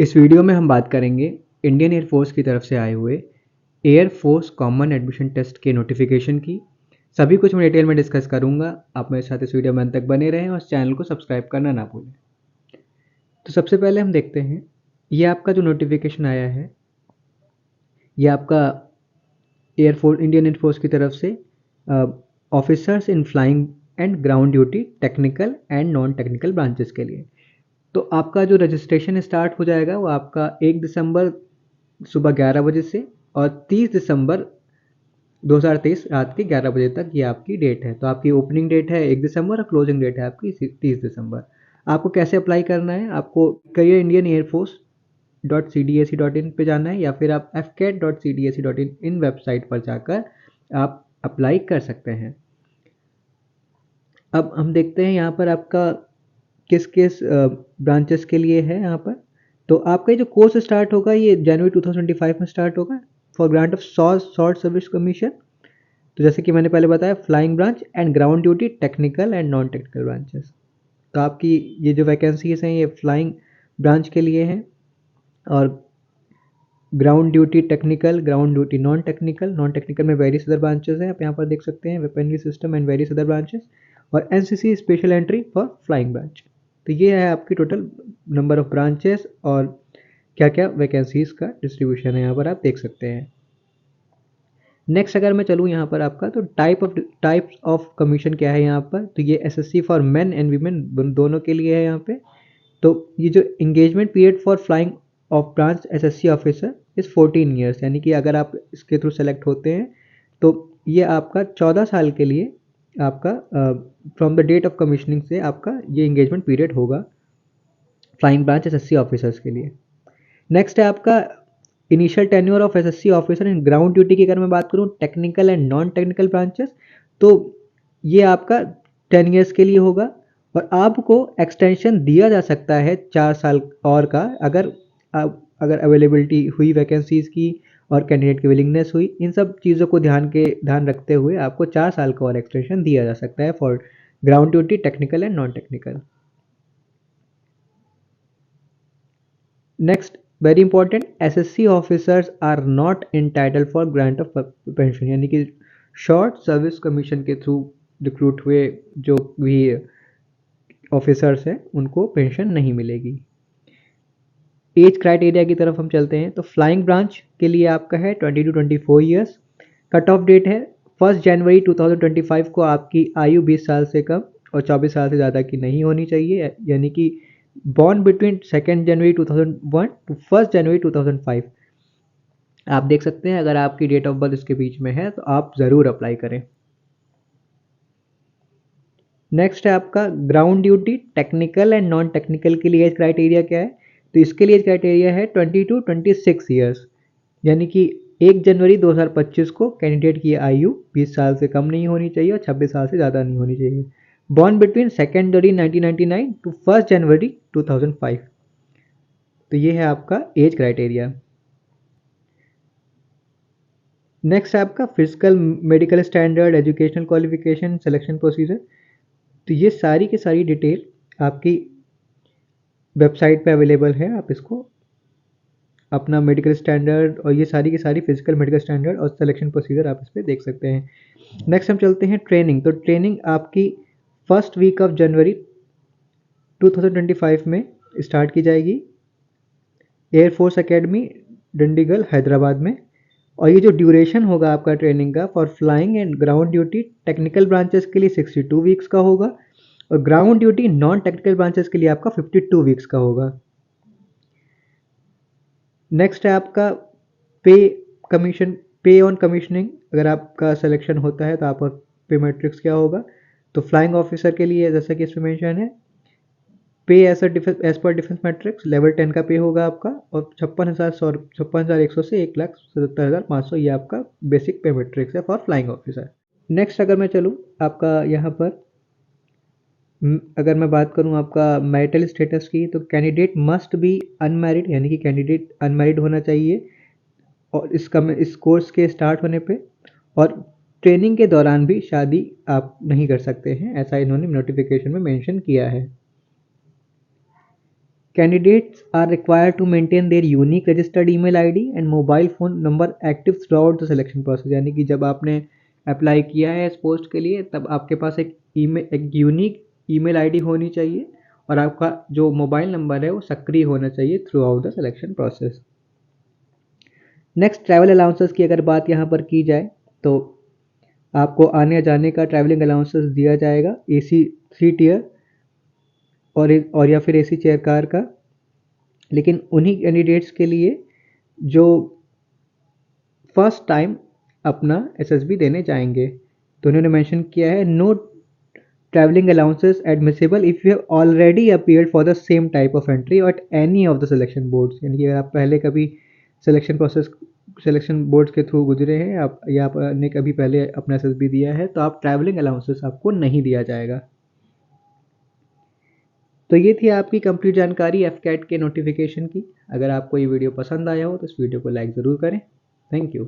इस वीडियो में हम बात करेंगे इंडियन एयरफोर्स की तरफ से आए हुए air force common admission test के नोटिफिकेशन की सभी कुछ मैं डिटेल में डिस्कस करूंगा। आप मेरे साथ इस वीडियो में अंत तक बने रहें और इस चैनल को सब्सक्राइब करना ना भूलें। तो सबसे पहले हम देखते हैं, ये आपका जो नोटिफिकेशन आया है ये आपका एयरफोर्स इंडियन एयरफोर्स की तरफ से officers in flying and ground duty technical and non technical branches के लिए। तो आपका जो रजिस्ट्रेशन स्टार्ट हो जाएगा वो आपका 1 दिसंबर सुबह 11 बजे से और 30 दिसंबर 2023 रात के 11 बजे तक ये आपकी डेट है। तो आपकी ओपनिंग डेट है 1 दिसंबर और क्लोजिंग डेट है आपकी 30 दिसंबर। आपको कैसे अप्लाई करना है, आपको करियर इंडियन एयरफोर्स .cdac.in पे जाना है या फिर आप fcat.cdac.in इन वेबसाइट पर जाकर आप अप्लाई कर सकते हैं। अब हम देखते हैं यहाँ पर आपका किस किस ब्रांचेस के लिए है यहाँ पर। तो आपका जो कोर्स स्टार्ट होगा ये जनवरी 2025 में स्टार्ट होगा for grant of short service commission. तो जैसे कि मैंने पहले बताया, flying branch and ground duty technical and non technical branches. तो आपकी ये जो वैकेंसीज हैं ये फ्लाइंग ब्रांच के लिए हैं और ground duty technical, ground duty non technical में वेरियस अदर ब्रांचेस हैं। आप यहाँ पर देख सकते हैं weaponry system and various other branches और NCC special entry for flying branch. तो ये है आपकी टोटल नंबर ऑफ ब्रांचेस और क्या क्या वैकेंसीज का डिस्ट्रीब्यूशन है यहाँ पर आप देख सकते हैं। नेक्स्ट अगर मैं चलूँ यहाँ पर आपका, तो टाइप्स ऑफ कमीशन क्या है यहाँ पर। तो ये SSC for main and women दोनों के लिए है यहाँ पे। तो ये जो engagement period for flying of branch SSC officer is 14 years, यानी कि अगर आप इसके थ्रू सेलेक्ट होते हैं तो ये आपका 14 साल के लिए आपका from the date of commissioning से आपका ये एंगेजमेंट पीरियड होगा फ्लाइंग ब्रांच एसएससी ऑफिसर्स के लिए। नेक्स्ट है आपका initial tenure of SSC officer in ground duty की अगर मैं बात करूँ technical and non technical branches, तो ये आपका 10 ईयर्स के लिए होगा और आपको एक्सटेंशन दिया जा सकता है 4 साल और का, अगर अवेलेबिलिटी हुई वैकेंसीज की और कैंडिडेट की विलिंगनेस हुई। इन सब चीज़ों को ध्यान रखते हुए आपको 4 साल का और एक्सटेंशन दिया जा सकता है for ground duty technical and non technical. Next very important, SSC officers are not entitled for grant of pension, यानी कि शॉर्ट सर्विस कमीशन के थ्रू रिक्रूट हुए जो भी ऑफिसर्स हैं उनको पेंशन नहीं मिलेगी। एज क्राइटेरिया की तरफ हम चलते हैं, तो फ्लाइंग ब्रांच के लिए आपका है 20 to 24 years. Cut off date है 1 जनवरी 2025 को आपकी आयु 20 साल से कम और 24 साल से ज़्यादा की नहीं होनी चाहिए, यानी कि बॉर्न बिटवीन 2 जनवरी 2001 टू 1 जनवरी 2005। आप देख सकते हैं अगर आपकी डेट ऑफ बर्थ इसके बीच में है तो आप ज़रूर अप्लाई करें। नेक्स्ट है आपका ground duty technical and non technical के लिए एज क्राइटेरिया क्या है। तो इसके लिए एज क्राइटेरिया है 20 to 26 ईयर्स, यानी कि 1 जनवरी 2025 को कैंडिडेट की आयु 20 साल से कम नहीं होनी चाहिए और 26 साल से ज़्यादा नहीं होनी चाहिए। बॉर्न बिटवीन 2 जनवरी 1999 टू 1 जनवरी 2005। तो ये है आपका एज क्राइटेरिया। नेक्स्ट है आपका physical medical standard, educational qualification, selection procedure. तो ये सारी की सारी डिटेल आपकी वेबसाइट पे अवेलेबल है। आप इसको अपना मेडिकल स्टैंडर्ड और ये सारी की सारी फिजिकल मेडिकल स्टैंडर्ड और सिलेक्शन प्रोसीजर आप इस पर देख सकते हैं। नेक्स्ट हम चलते हैं ट्रेनिंग। तो ट्रेनिंग आपकी फर्स्ट वीक ऑफ जनवरी 2025 में स्टार्ट की जाएगी एयरफोर्स एकेडमी डंडीगल हैदराबाद में। और ये जो ड्यूरेशन होगा आपका ट्रेनिंग का for flying and ground duty technical branches के लिए 62 वीक्स का होगा और ground duty non technical branches के लिए आपका 52 वीक्स का होगा। नेक्स्ट है आपका पे ऑन कमीशनिंग। अगर आपका सिलेक्शन होता है तो आपका पे मैट्रिक्स क्या होगा। तो फ्लाइंग ऑफिसर के लिए जैसा कि इसमें मेंशन है, पे as per defence matrix level 10 का पे होगा आपका और 56,100 से 1,77,500 ये आपका बेसिक पे मैट्रिक्स है फॉर फ्लाइंग ऑफिसर। नेक्स्ट अगर मैं चलूँ आपका यहाँ पर, अगर मैं बात करूँ आपका मैरिटल स्टेटस की, तो कैंडिडेट मस्ट बी अनमैरिड, यानी कि कैंडिडेट अनमैरिड होना चाहिए और इस कोर्स के स्टार्ट होने पे, और ट्रेनिंग के दौरान भी शादी आप नहीं कर सकते हैं, ऐसा इन्होंने नोटिफिकेशन में मेंशन किया है। Candidates are required to maintain their unique registered email ID and mobile phone number active throughout the selection process। यानी कि जब आपने अप्लाई किया है इस पोस्ट के लिए तब आपके पास एक यूनिक ईमेल आईडी होनी चाहिए और आपका जो मोबाइल नंबर है वो सक्रिय होना चाहिए through out the selection process. Next, travel allowances की अगर बात यहाँ पर की जाए तो आपको आने जाने का ट्रैवलिंग अलाउंसेस दिया जाएगा AC 3 टियर और या फिर AC चेयर कार का। लेकिन उन्हीं कैंडिडेट्स के लिए जो फर्स्ट टाइम अपना SSB देने जाएंगे तो उन्होंने मेंशन किया है know travelling allowances admissible if you have already appeared for the same type of entry at any of the selection boards. यानी कि अगर आप पहले कभी सिलेक्शन बोर्ड्स के थ्रू गुजरे हैं आप या आपने कभी पहले अपना SSB दिया है तो आप ट्रैवलिंग अलाउंसेस आपको नहीं दिया जाएगा। तो ये थी आपकी कंप्लीट जानकारी FCAT के नोटिफिकेशन की। अगर आपको ये वीडियो पसंद आया हो तो इस वीडियो को लाइक ज़रूर करें। Thank you.